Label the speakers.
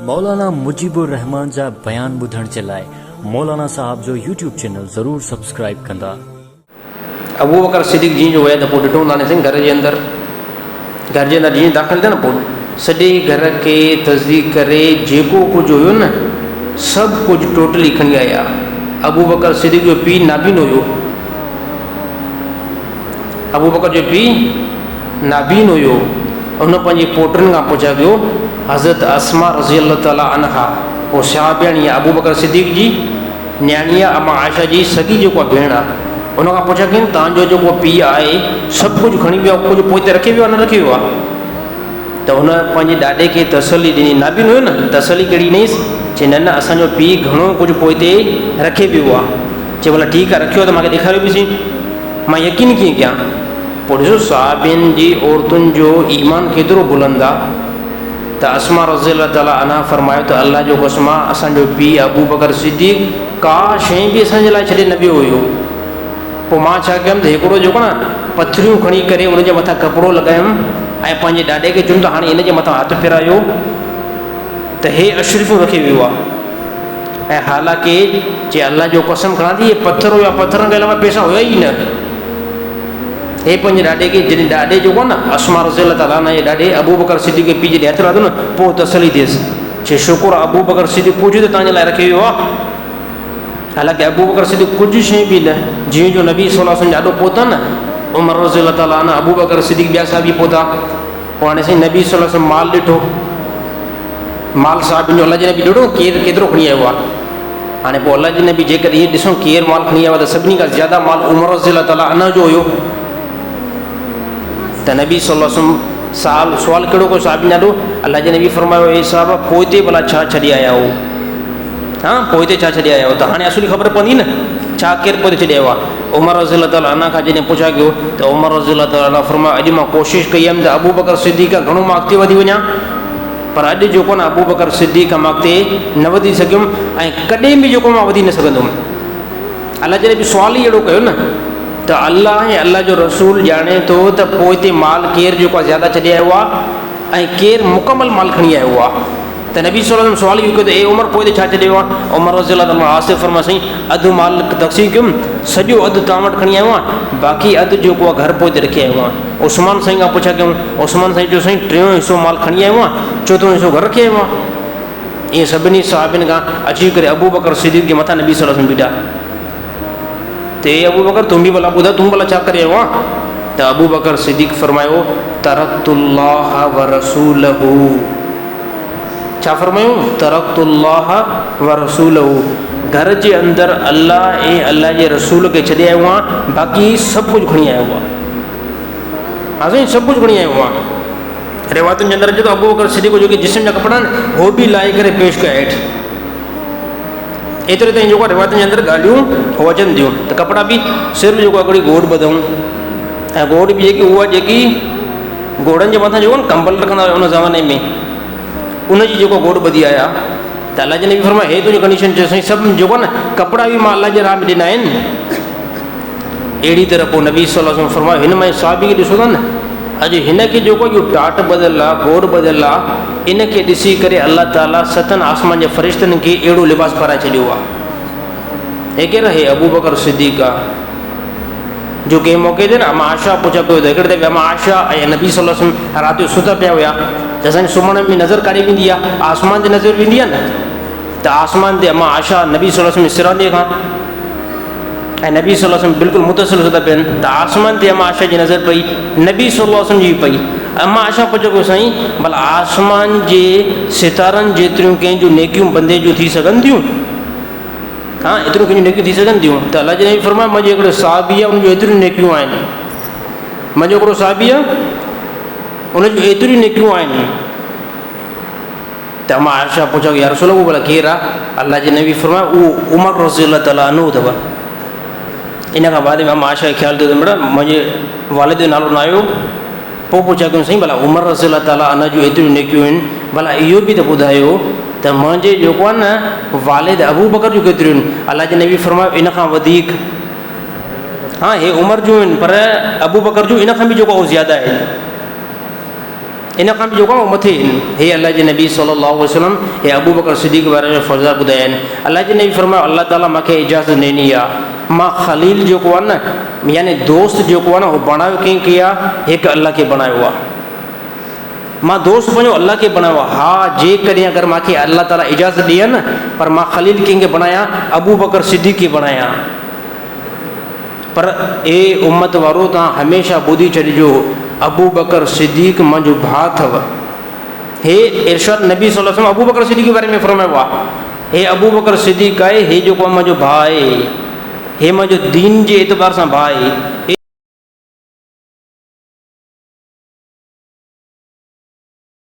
Speaker 1: मौलाना मुजीबुर रहमान जा बयान ॿुधण जे लाइ मौलाना साहब जो यूट्यूब चैनल ज़रूर सब्सक्राइब कंदा।
Speaker 2: अबू बकर सिद्दीक़ जी जो हुया त पोइ ॾिठो नाने घर जे अंदरि जीअं दाख़िल थिया न पोइ सॼे घर खे तस्दीक करे जेको कुझु हुयो न सभु कुझु टोटली खणी आया। अबू बकर सिद्दीक़ जो पीउ नाबीन हुयो, अबू बकर जो पीउ नाबीन हुयो। हुन पंहिंजे पोटनि खां पुछा कयो हज़रत अस्मा रज़ी अल्लाह ताला अन्हा उहो सहाबियाणी आहे, अबू बकर सिद्दीक़ जी न्याणी आहे, अमा आयशा जी सॻी जेको आहे भेण आहे। उन खां पुछा कयूं तव्हांजो जेको पीउ आहे सभु कुझु खणी वियो, कुझु पोइ ते रखी वियो आहे न रखी वियो आहे? त हुन पंहिंजे ॾाॾे खे तसली ॾिनी, नाबीन हुयो न, तसली कहिड़ी ॾिनीसि, चई न न असांजो पीउ घणो कुझु पोइ ते रखे पियो आहे। चई भला ठीकु आहे रखियो त मूंखे ॾेखारियो बि सी, मां यकीन कीअं कयां। पोइ ॾिसो साहिबियुनि जी औरतुनि जो ईमान केतिरो बुलंद आहे। त अस्मा रज़ी अल्लाह ताला अन्हा फरमायो त अल्लाह जो कसम आहे असांजो पीउ अबू बकर सिद्दीक़ का शइ बि असांजे लाइ छॾे न वियो हुयो। पोइ मां छा कयुमि त हिकिड़ो जेको न पथरियूं खणी करे उनजे मथां कपिड़ो लॻायुमि ऐं पंहिंजे ॾाॾे खे चयुमि त हाणे इनजे मथां हथु फेरायो त हे अशरीफ़ूं रखी वियो आहे। ऐं हालांकि चए अल्लाह जो कसम खणां थी, इहे पथर हुया, पथरनि खां अलावा पैसा हुया ई न। हे पंहिंजे ॾाॾे खे जॾहिं ॾाॾे जेको न अस्मा रज़ी अल्लाह ताला जे ॾाॾे अबू बकर सिद्दीक़ खे पीउ जॾहिं हथु लाथो न पोइ तसली थियसि, चए शुकुर अबू बकर सिद्दीक़ कुझु त तव्हांजे लाइ रखी वियो आहे। हालांकि अबू बकर सिद्दीक़ कुझु शइ बि न, जीअं जो नबी सल्लल्लाहु अलैहि वसल्लम ॾाढो पहुता न, उमर रज़ी अल्लाह ताला न अबू बकर सिद्दीक़ ॿिया साहिबी पहुता। पोइ हाणे साईं नबी सल्लल्लाहु अलैहि वसल्लम माल ॾिठो, माल साहिबनि जो अलाह जे नबी ॾिठो केरु केतिरो खणी आयो आहे। हाणे पोइ अलाह जे नबी जेकॾहिं इहे ॾिसूं केरु माल खणी आयो आहे त सभिनी खां ज़्यादा माल उमर रज़ी अल्लाह ताला अन जो हुयो। त नबी सल्लल्लाहु अलैहि वसल्लम सुवाल कहिड़ो को साहिबी ॾाढो, अलाह जे नबी फरमायो हे साहिब पोइ ते भला छा छॾे आया हो, हा पोइ ते छा छॾे आया हो, त हाणे असुली ख़बर पवंदी न छा केरु पोइ ते छॾे आयो आहे। उमर रज़ी अल्लाह ताला अना खां जॾहिं पुछा कयो त उमर रज़ी अल्लाह ताला फरमायो अॼु मां कोशिशि कई हुयमि त अबू बकर सिद्दीक़ खां घणो मां अॻिते वधी वञा, पर अॼु जेको न अबू बकर सिद्दीक़ खां मां अॻिते न वधी सघियुमि ऐं कॾहिं बि जेको मां वधी न सघंदुमि। अलाह जॾहिं बि सुवाल ई अहिड़ो कयो न त अलाह ऐं अलाह जो रसूल ॼाणे थो त पोइ ते माल केरु जेको आहे ज़्यादा छॾे आयो आहे ऐं केरु मुकमल माल खणी आयो आहे। त नबी सल्लल्लाहु अलैहि वसल्लम सुवाल इहो कयो त ए उमर पोइ ते छा छॾे आयो आहे? उमर रज़ी अल्लाह ताला आसिफ़ फरमायो साईं अधु माल तक़सीम कयुमि, सॼो अधु तव्हां वटि खणी आयो आहे, बाक़ी अधु जेको आहे घर पोइ ते रखी आयो आहे। उस्मान साईं खां पुछा कयूं, उस्मान साईं चयो साईं टियों हिसो माल खणी आयो आहे, चोथों हिसो घर रखी आयो आहे। ईअं सभिनी साहिबनि खां अची करे अबू बकर सिद्दीक़ जे मथां नबी सल्लल्लाहु अलैहि वसल्लम बीठा त ए अबू बकर तूं बि भला ॿुधाए तूं भला छा करे आयो आहे? त अबू बकर सिद्दीक़ फरमायो तरक़्तुल्लाह व रसूलहू, छा फरमायूं? तरक़्तुल्लाह व रसूलहू, घर जे अंदरि अल्लाह ऐं अल्लाह जे रसूल खे छॾे आयो आहे, बाक़ी सभु कुझु खणी आयो आहे। हा साईं सभु कुझु खणी आयो आहे। रिवायतुनि जे अंदरि अचे थो अबू बकर सिद्दीक़ जेके जिस्म जा कपिड़ा आहिनि उहो बि लाहे करे पेश कया हेठि। एतिरे ताईं जेको आहे रिवायतुनि जे अंदरि ॻाल्हियूं हो अचनि थियूं त कपिड़ा बि सिर्फ़ु जेको आहे हिकिड़ी गोड़ ॿधूं ऐं गोड़ बि जेकी उहा जेकी घोड़नि जे मथां जेको न कंबल रखंदा हुआ उन ज़माने में उनजी जेको गोड़ ॿधी आया त अलाह जे नबी फरमायो हे तुंहिंजी कंडीशन चयो साईं सभु जेको आहे न कपिड़ा बि मां अलाह जे राह में ॾिना आहिनि। अहिड़ी तरह पोइ नबी सल्लल्लाहु अलैहि वसल्लम फरमायो हिन में साहिबी खे ॾिसो था न अॼु हिनखे जेको इहो टाट ॿधियलु आहे गोड़ ॿधियलु आहे इनखे ॾिसी करे अलाह ताला सतनि आसमान जे फ़रिश्तनि खे अहिड़ो लिबास पाराए छॾियो आहे। हे केरु आहे? अबू बकर सिद्दीक़ आहे। जो कंहिं मौक़े ते न अमा आयशा पुछा कयो त हिकिड़े दफ़े अमा आयशा ऐं नबी सल्लल्लाहु अलैहि वसल्लम राति जो सुता पिया हुया त असांजे सुम्हण में नज़र काॾे वेंदी आहे? आसमान ते नज़र वेंदी आहे न, त आसमान ते अमा आयशा नबी सल्लल्लाहु अलैहि वसल्लम सिराने खां ऐं नबी सल्लल्लाहु अलैहि वसल्लम बिल्कुलु मुतसिल सुता पिया आहिनि त आसमान ते अमा आयशा जी नज़र पई, नबी सल्लल्लाहु अलैहि वसल्लम जी पई। अमा आयशा पुछो कयो साईं भला आसमान जे सितारनि जेतिरियूं कंहिंजूं नेकियूं बंदे जूं थी सघनि थियूं? हा एतिरियूं कंहिंजूं नेकियूं थी सघनि थियूं? त अलाह जे नबी फरमायो मुंहिंजो हिकिड़ो साहिबी आहे उनजूं एतिरियूं नेकियूं आहिनि, मुंहिंजो हिकिड़ो साहिबी आहे उनजूं एतिरियूं नेकियूं आहिनि। त अमा आयशा पुछा या रसूल अल्लाह भला केरु आहे? अलाह जे नबी फरमायो उहो उमर रज़ी अल्लाह ताला अन्हु अथव। इन खां बाद में अमा आयशा खे ख़्यालु थियो त बेटा मुंहिंजे वालिद जो नालो न आयो। पोइ पुछा कयूं साईं भला उमर रज़ी अल्लाह ताला अन्हु जूं एतिरियूं नेकियूं आहिनि, भला इहो बि त ॿुधायो त मुंहिंजे जेको आहे न वालिद अबू बकर जूं केतिरियूं आहिनि? अलाह जे नबी फरमायो इन खां वधीक। हा हे उमर जूं आहिनि पर अबू बकर जूं इन खां बि जेको आहे ज़्यादा आहिनि। इन खां बि जेको आहे मथे हे अल्लाह जे नबी सल्लल्लाहु अलैहि वसल्लम हे अबू बकर सिद्दीक़ के बारे में फर्ज़ा ॿुधाया आहिनि। अल्लाह जे नबी फरमायो अल्लाह ताला मूंखे इजाज़त ॾिनी आहे मां ख़लील जेको आहे न यानी दोस्त जेको आहे न उहो बणायो कंहिंखे आहे, हिकु अल्लाह खे बणायो आहे। मां दोस्त पंहिंजो अल्लाह खे बणायो आहे। हा जेकॾहिं अगरि मूंखे अल्लाह ताला इजाज़त ॾिए न पर मां ख़लील कंहिंखे बणाया, अबू बकर सिद्दीक़ खे बणाया। पर ए उम्मत वारो तव्हां हमेशह ॿुधी छॾिजो अबू बकर सिद्दीक़ मुंहिंजो भाउ अथव। हे इरशाद नबी सल्लल्लाहु अलैहि वसल्लम अबू बकर सिद्दीक़ के बारे में फरमायो आहे हे अबू बकर सिद्दीक़ आहे, हे जेको आहे मुंहिंजो भाउ आहे, हे मुंहिंजो दीन जे एतबार सां भाउ आहे।